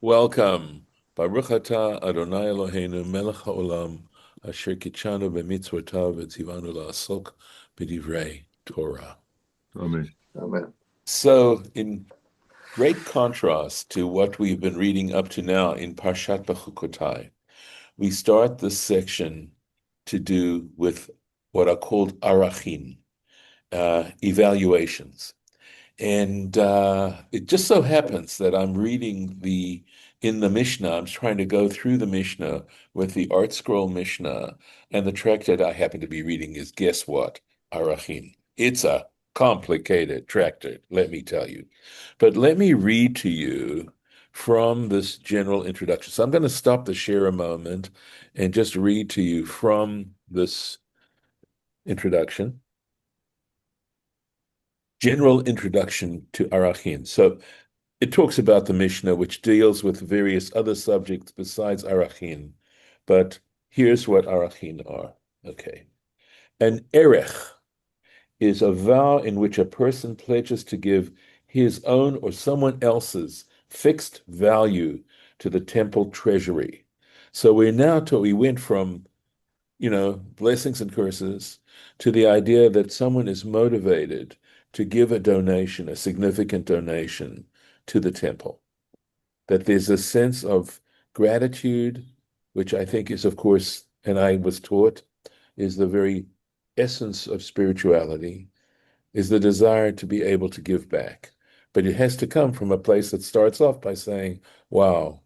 Welcome. Baruch atah Adonai Eloheinu melech haolam asher kitshanu b'mitzvotav v'tzivanu la'asok b'divrei Torah. Amen. Amen. So, in great contrast to what we've been reading up to now in Parshat Bechukotai, we start this section to do with what are called Arachim, evaluations. And it just so happens that I'm reading in the Mishnah, I'm trying to go through the Mishnah with the Artscroll Mishna, and the tractate I happen to be reading is, guess what? Arachim. It's a complicated tractate, let me tell you. But let me read to you from this general introduction. So I'm going to stop the share a moment and just read to you from this introduction. General introduction to Arachin. So it talks about the Mishnah, which deals with various other subjects besides Arachin. But here's what Arachin are. Okay. An erech is a vow in which a person pledges to give his own or someone else's fixed value to the temple treasury. So we went from, blessings and curses to the idea that someone is motivated to give a donation, a significant donation to the temple. That there's a sense of gratitude, which I think is, of course, and I was taught, is the very essence of spirituality, is the desire to be able to give back. But it has to come from a place that starts off by saying, wow,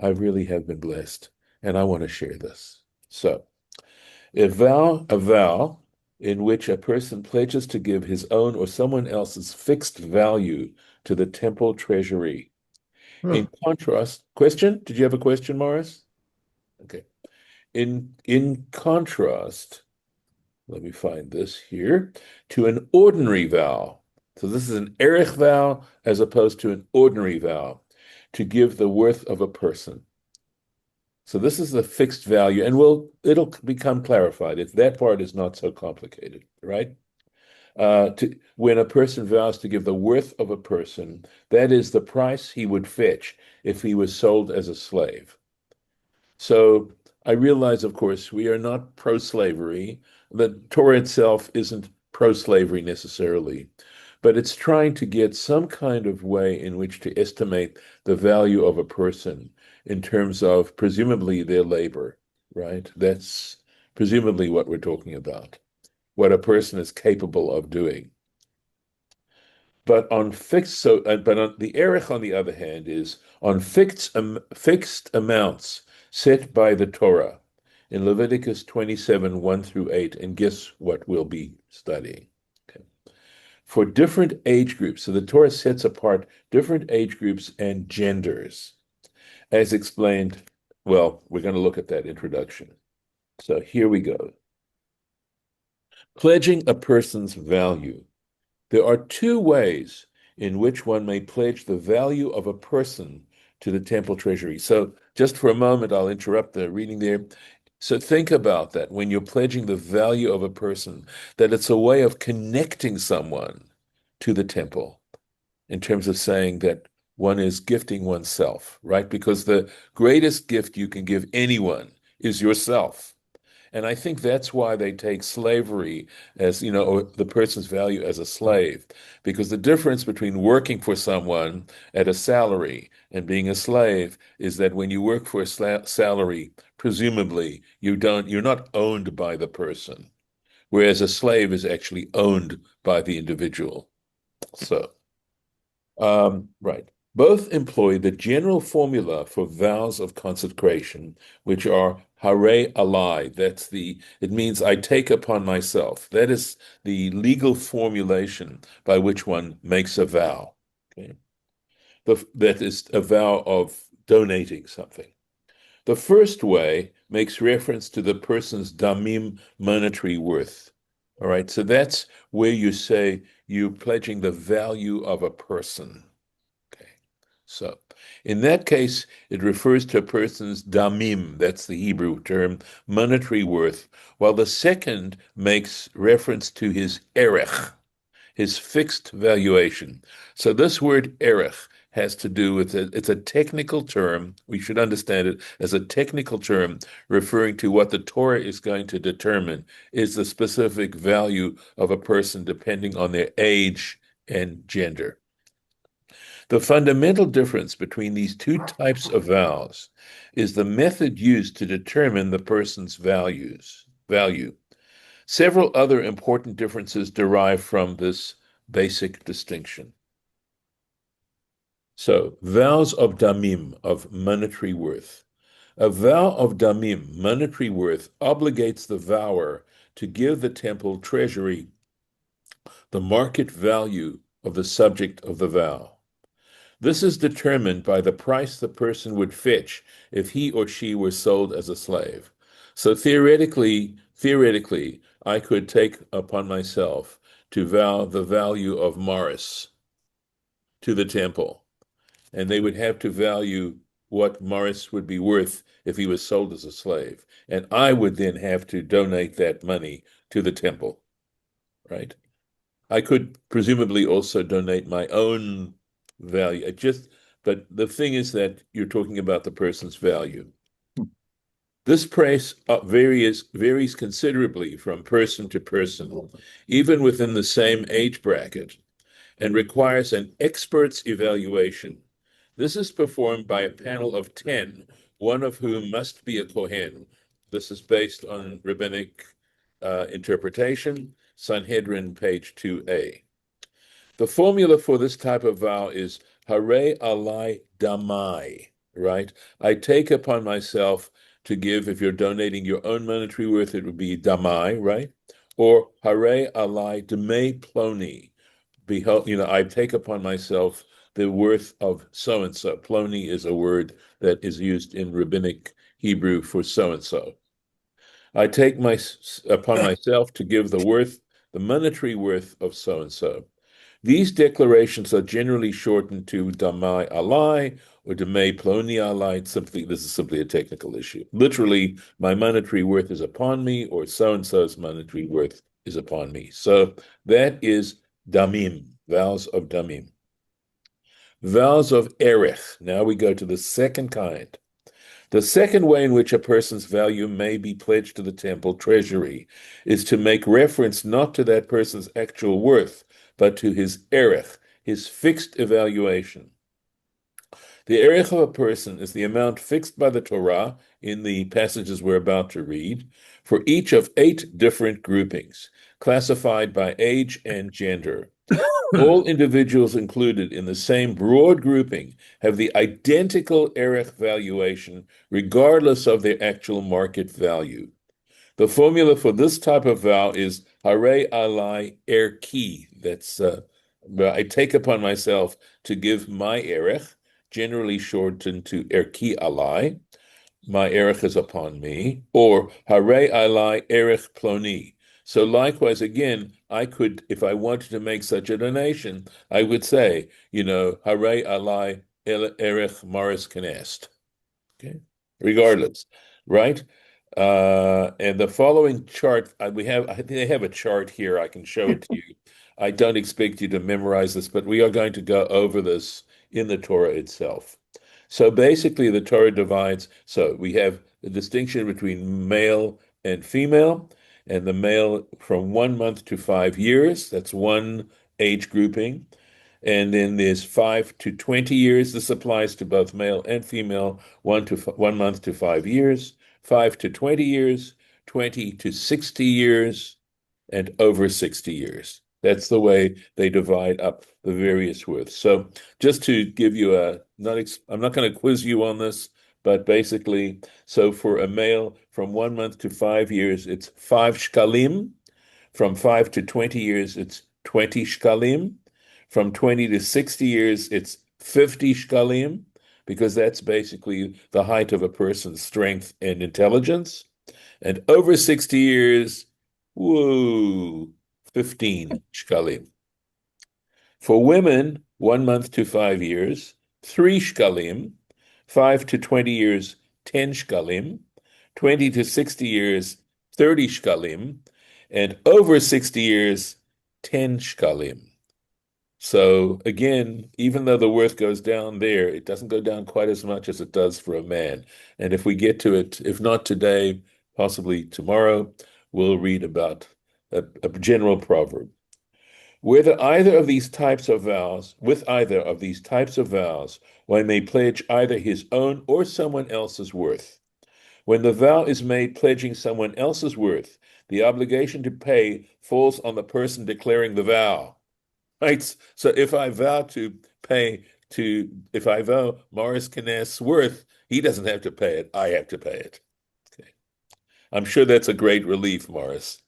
I really have been blessed, and I want to share this. So, a vow in which a person pledges to give his own or someone else's fixed value to the temple treasury. In contrast, question? Did you have a question, Morris? Okay. In contrast, let me find this here, to an ordinary vow. So this is an erech vow as opposed to an ordinary vow, to give the worth of a person. So this is the fixed value, and it'll become clarified. That part is not so complicated, right? When a person vows to give the worth of a person, that is the price he would fetch if he was sold as a slave. So I realize, of course, we are not pro-slavery. The Torah itself isn't pro-slavery necessarily, but it's trying to get some kind of way in which to estimate the value of a person in terms of presumably their labor, right? That's presumably what we're talking about, what a person is capable of doing. But on the erech, on the other hand, is on fixed amounts set by the Torah in Leviticus 27, 1 through 8, and guess what we'll be studying? Okay. For different age groups, so the Torah sets apart different age groups and genders. As explained, well, we're going to look at that introduction. So here we go. Pledging a person's value. There are two ways in which one may pledge the value of a person to the temple treasury. So just for a moment, I'll interrupt the reading there. So think about that when you're pledging the value of a person, that it's a way of connecting someone to the temple in terms of saying that one is gifting oneself, right? Because the greatest gift you can give anyone is yourself. And I think that's why they take slavery as, or the person's value as a slave, because the difference between working for someone at a salary and being a slave is that when you work for a salary, presumably you're not owned by the person, whereas a slave is actually owned by the individual. So, right. Both employ the general formula for vows of consecration, which are hare alai. It means I take upon myself. That is the legal formulation by which one makes a vow. Okay? That is a vow of donating something. The first way makes reference to the person's damim monetary worth. All right, so that's where you say you're pledging the value of a person. So in that case, it refers to a person's damim, that's the Hebrew term, monetary worth, while the second makes reference to his erech. his fixed valuation. So this word erech has to do with it's a technical term. We should understand it as a technical term referring to what the Torah is going to determine is the specific value of a person depending on their age and gender. The fundamental difference between these two types of vows is the method used to determine the person's value. Several other important differences derive from this basic distinction. So, vows of damim, of monetary worth. A vow of damim, monetary worth, obligates the vower to give the temple treasury the market value of the subject of the vow. This is determined by the price the person would fetch if he or she were sold as a slave. So theoretically, I could take upon myself to vow the value of Morris to the temple, and they would have to value what Morris would be worth if he was sold as a slave. And I would then have to donate that money to the temple, right? I could presumably also donate my own value. But the thing is that you're talking about the person's value. This price varies considerably from person to person, even within the same age bracket, and requires an expert's evaluation. This is performed by a panel of 10, one of whom must be a Kohen. This is based on rabbinic interpretation, Sanhedrin, page 2a. The formula for this type of vow is Hare alai damai, right? I take upon myself to give, if you're donating your own monetary worth, it would be damai, right? Or Hare alai demei ploni. Behold, I take upon myself the worth of so-and-so. Ploni is a word that is used in rabbinic Hebrew for so-and-so. I take upon myself to give the monetary worth of so-and-so. These declarations are generally shortened to damai alai or demei ploni alai. This is simply a technical issue. Literally, my monetary worth is upon me, or so-and-so's monetary worth is upon me. So that is damim, vows of damim. Vows of erech. Now we go to the second kind. The second way in which a person's value may be pledged to the temple treasury is to make reference not to that person's actual worth, but to his erech, his fixed evaluation. The erech of a person is the amount fixed by the Torah in the passages we're about to read for each of 8 different groupings, classified by age and gender. All individuals included in the same broad grouping have the identical erech valuation, regardless of their actual market value. The formula for this type of vow is Hare alai erki. That's I take upon myself to give my erech, generally shortened to erki alai. My erech is upon me, or Hare alai erech ploni. So likewise, again, I could, if I wanted to make such a donation, I would say, Hare alai erech Morris Knest. Okay, regardless, right? And the following chart, I think they have a chart here. I can show it to you. I don't expect you to memorize this, but we are going to go over this in the Torah itself. So basically, the Torah divides. So we have the distinction between male and female, and the male from 1 month to 5 years. That's one age grouping. And then there's 5 to 20 years. This applies to both male and female, 1 month to 5 years, 5 to 20 years, 20 to 60 years, and over 60 years. That's the way they divide up the various worths. So just to give you I'm not going to quiz you on this, but basically, so for a male from 1 month to 5 years, it's 5 shkalim. From 5 to 20 years, it's 20 shkalim. From 20 to 60 years, it's 50 shkalim, because that's basically the height of a person's strength and intelligence. And over 60 years, whoa, 15 shkalim. For women, 1 month to 5 years, 3 shkalim. 5 to 20 years, 10 shkalim. 20 to 60 years, 30 shkalim. And over 60 years, 10 shkalim. So again, even though the worth goes down there, it doesn't go down quite as much as it does for a man. And if we get to it, if not today, possibly tomorrow, we'll read about a general proverb. Whether either of these types of vows, with either of these types of vows, one may pledge either his own or someone else's worth. When the vow is made pledging someone else's worth, the obligation to pay falls on the person declaring the vow. Right? So if I vow to pay if I vow Morris Kness worth, he doesn't have to pay it. I have to pay it. Okay. I'm sure that's a great relief, Morris.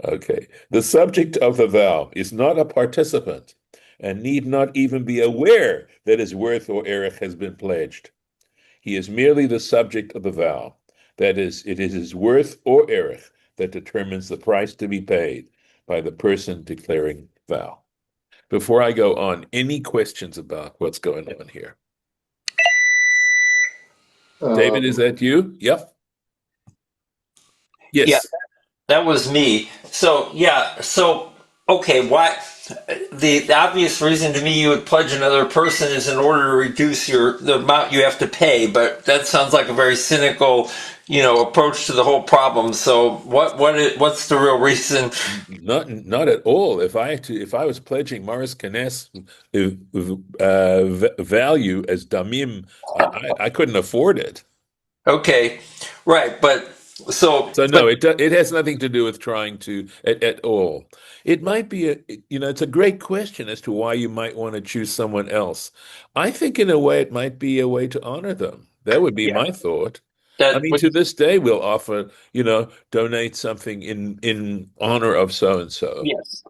Okay. The subject of the vow is not a participant and need not even be aware that his worth or erech has been pledged. He is merely the subject of the vow. That is, it is his worth or erech that determines the price to be paid by the person declaring vow. Before I go on, any questions about what's going on here? David, is Um, that you? Yep. Yeah, Yes. that was me. So yeah, so okay, why the obvious reason to me you would pledge another person is in order to reduce the amount you have to pay, but that sounds like a very cynical, approach to the whole problem. So what's the real reason? Not at all. If I was pledging Morris Kness value as damim, I couldn't afford it. Okay, right, but so So but no, it has nothing to do with trying to at all. It might be it's a great question as to why you might want to choose someone else. I think in a way it might be a way to honor them. That would be yeah, my thought. I that mean, would to this day we'll offer, donate something in honor of so and so. yes,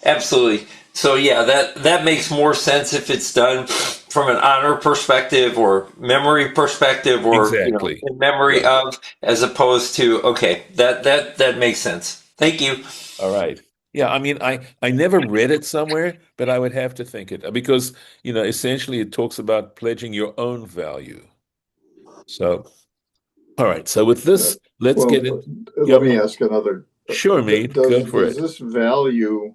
absolutely. So yeah, that makes more sense if it's done from an honor perspective or memory perspective, or Exactly. in memory Right. of, as opposed to okay, that makes sense. Thank you. All right. Yeah, I mean, I never read it somewhere, but I would have to think it because, essentially it talks about pledging your own value. So, all right. So with uh, this, let's get well, it. let Yeah, me ask another. sure, mate. Go for Does it. this value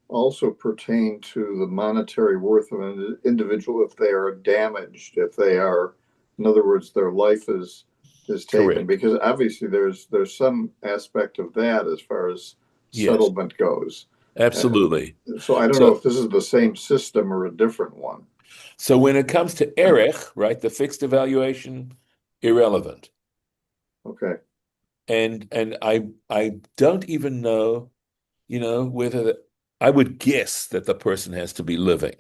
also pertain to the monetary worth of an individual if they are damaged, if they are, in other words, their life is taken? Correct. Because obviously there's some aspect of that as far as Yes, settlement goes. Uh, absolutely. so I don't know So, if this is the same system or a different one. so when it comes to erech, right, the fixed evaluation, irrelevant. Okay. And I don't even know, whether I would guess that the person has to be living,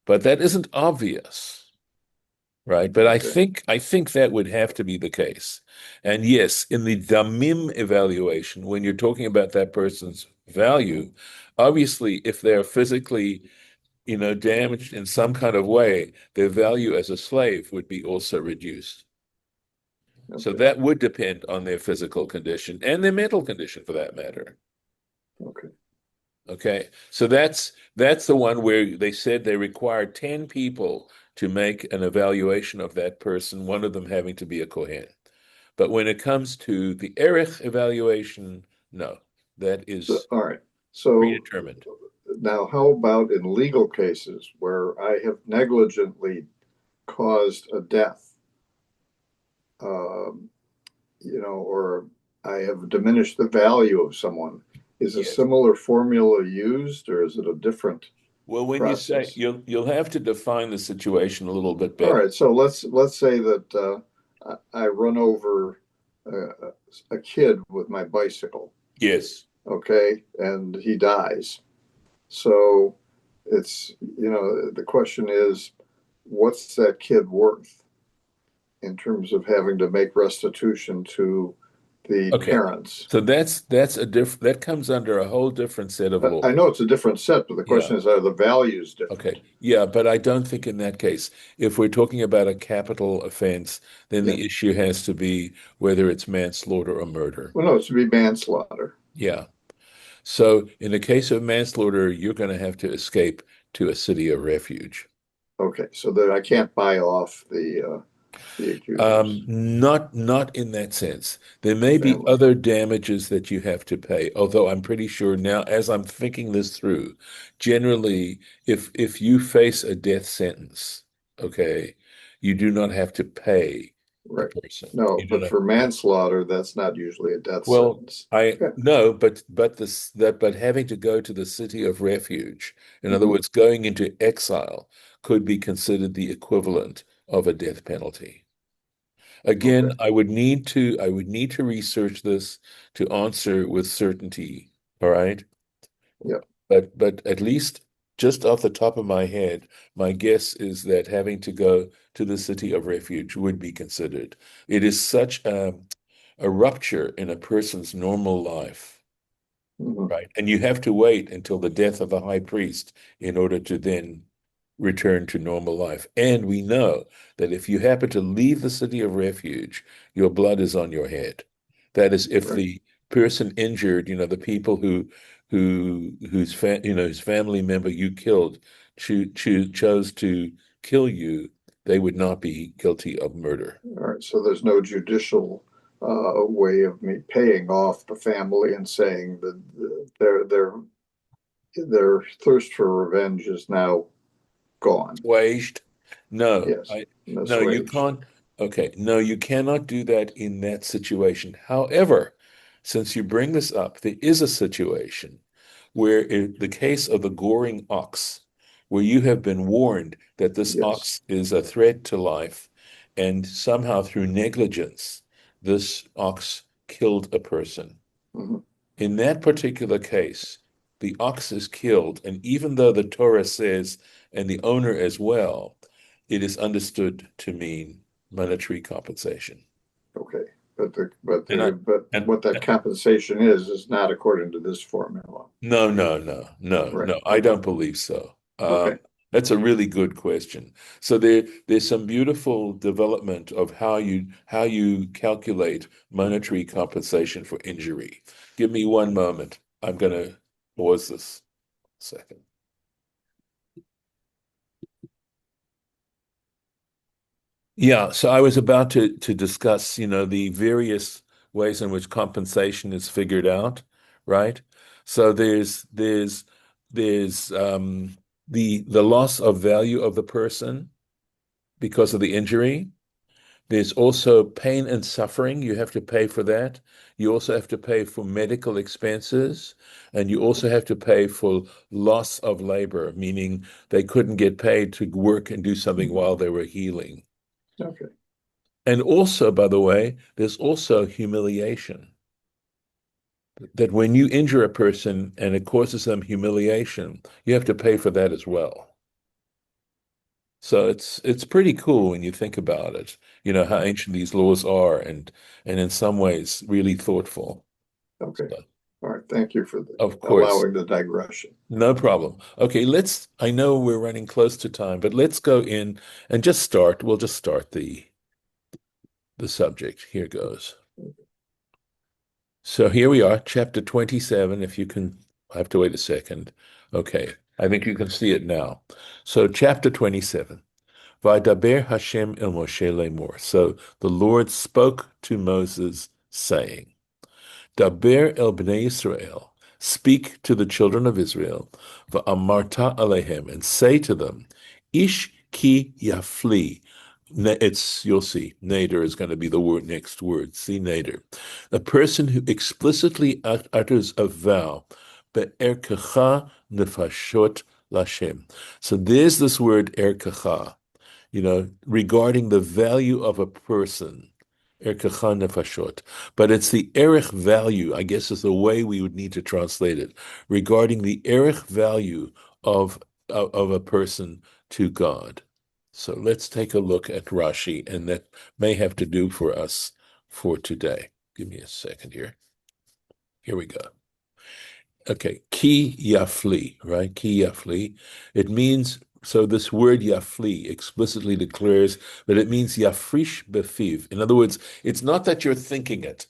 but that isn't obvious. Right. But I Okay. think I think that would have to be the case. And yes, in the damim evaluation, when you're talking about that person's value, obviously if they're physically, damaged in some kind of way, their value as a slave would be also reduced. So Okay. that would depend on their physical condition and their mental condition for that matter. Okay. Okay. So that's the one where they said they required 10 people to make an evaluation of that person, one of them having to be a Kohen. But when it comes to the Erech evaluation, no, that So, is all right. So predetermined. now, how about in legal cases where I have negligently caused a death, um, or I have diminished the value of someone? Is a Yes. similar formula used, or is it a different Well, when you say process? you'll have to define the situation a little bit All better. right. So let's say that I run over a kid with my bicycle, Yes. okay, and he dies. So it's, the question is, what's that kid worth in terms of having to make restitution to the Okay. parents? So that's that comes under a whole different set of I laws. know it's a different set, but the Yeah. question is, are the values different? Okay. Yeah, but I don't think in that case, if we're talking about a capital offense, then Yeah. the issue has to be whether it's manslaughter or murder. Well, no, it should be manslaughter. Yeah. So in the case of manslaughter, you're going to have to escape to a city of refuge. Okay, so that I can't buy off the accusers, Not in that sense. There may the be family. other damages that you have to pay, although I'm pretty sure now, as I'm thinking this through, generally, if you face a death sentence, okay, you do not have to pay the Right. person. No, You do but not. for manslaughter, that's not usually a death Well, sentence. I Yeah. no, but having to go to the city of refuge, in other Hmm. words, going into exile, could be considered the equivalent of a death penalty. Again, Okay. I would need to research this to answer with certainty. All right. Yep. But at least just off the top of my head, my guess is that having to go to the city of refuge would be considered. It is such a rupture in a person's normal life, Hmm. right? And you have to wait until the death of the high priest in order to then return to normal life. And we know that if you happen to leave the city of refuge, your blood is on your head. That is, if Right. the person injured, the people whose family member you killed chose to kill you, they would not be guilty of murder. All right. So there's no judicial way of me paying off the family and saying that their thirst for revenge is now gone. Waged? No, Yes. no, you Assuaged. can't. Okay, no, you cannot do that in that situation. However, since you bring this up, there is a situation where in the case of the goring ox, where you have been warned that this Yes. ox is a threat to life, and somehow through negligence, this ox killed a person. Hmm. In that particular case, the ox is killed, and even though the Torah says, and the owner as well, it is understood to mean monetary compensation. Okay. But And I and what that compensation is not according to this formula. no, no, no, no, Right. no, I don't believe so. Okay. That's a really good question. So there's some beautiful development of how you calculate monetary compensation for injury. Give me one moment. I'm gonna pause this a second. Yeah, so I was about to discuss, the various ways in which compensation is figured out, right? So there's the loss of value of the person because of the injury. There's also pain and suffering. You have to pay for that. You also have to pay for medical expenses, and you also have to pay for loss of labor, meaning they couldn't get paid to work and do something while they were healing. Okay. And also, by the way, there's also humiliation. That when you injure a person and it causes them humiliation, you have to pay for that as well. So it's pretty cool when you think about it, how ancient these laws are and in some ways really thoughtful. Okay. So, All right. Thank you for of course, allowing the digression. no problem. Okay, I know we're running close to time, but let's go in and just start. We'll just start the subject. Here goes. So here we are, chapter 27. If you can, I have to wait a second. Okay, I think you can see it now. So, chapter 27. Vaydaber Hashem el Moshe lemor. So the Lord spoke to Moses, saying, Daber el bnei Israel, speak to the children of Israel, va'amarta alehem, and say to them, Ish ki yafli. You'll see, nader is going to be the next word. See nader. A person who explicitly utters a vow, be'erkecha nefashot lashem. So there's this word erkecha, regarding the value of a person, erkecha nefashot. But it's the erech value, I guess is the way we would need to translate it, regarding the erech value of a person to God. So let's take a look at Rashi, and that may have to do for us for today. Give me a second here. Here we go. Okay, ki yafli, right? Ki yafli. It means, so this word yafli explicitly declares that it means yafrish befiv. In other words, it's not that you're thinking it.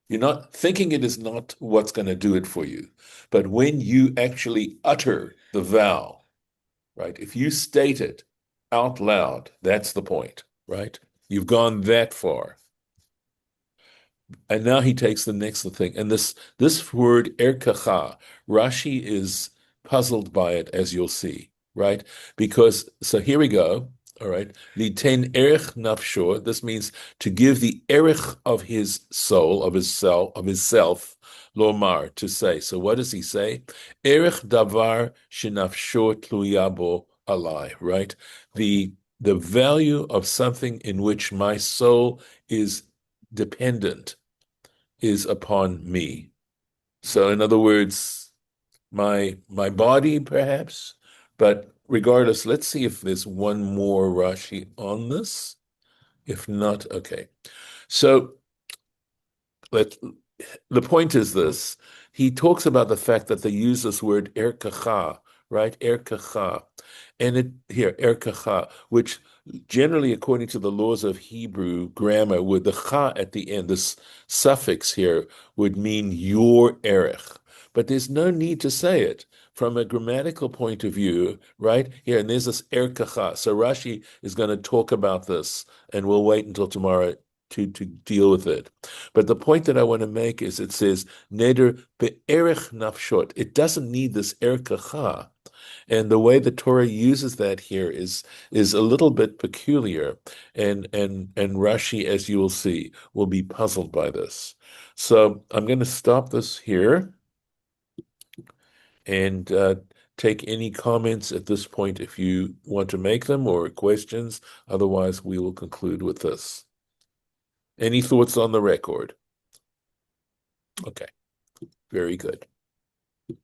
You're not thinking it is not what's going to do it for you. But when you actually utter the vow, right? If you state it out loud, that's the point, right? You've gone that far. And now he takes the next thing. And this word erkacha, Rashi is puzzled by it, as you'll see, right? Because, so here we go. All right. Liten erech nafsho. This means to give the erech of his soul, of his self, lomar, to say. So what does he say? Erech davar shenafsho tluyabo alai, right? The value of something in which my soul is dependent is upon me. So in other words, my body perhaps, but regardless, let's see if there's one more Rashi on this. If not, okay. So the point is this. He talks about the fact that they use this word erkacha, right? Erkacha. And erkacha, which generally, according to the laws of Hebrew grammar, with the cha at the end, this suffix here would mean your erech. But there's no need to say it from a grammatical point of view, right? Here, and there's this erkacha. So Rashi is going to talk about this, and we'll wait until tomorrow to deal with it. But the point that I want to make is it says, neder be'erech nafshot. It doesn't need this erkacha. And the way the Torah uses that here is a little bit peculiar. And Rashi, as you will see, will be puzzled by this. So I'm going to stop this here and take any comments at this point if you want to make them or questions. Otherwise, we will conclude with this. Any thoughts on the record? Okay, very good.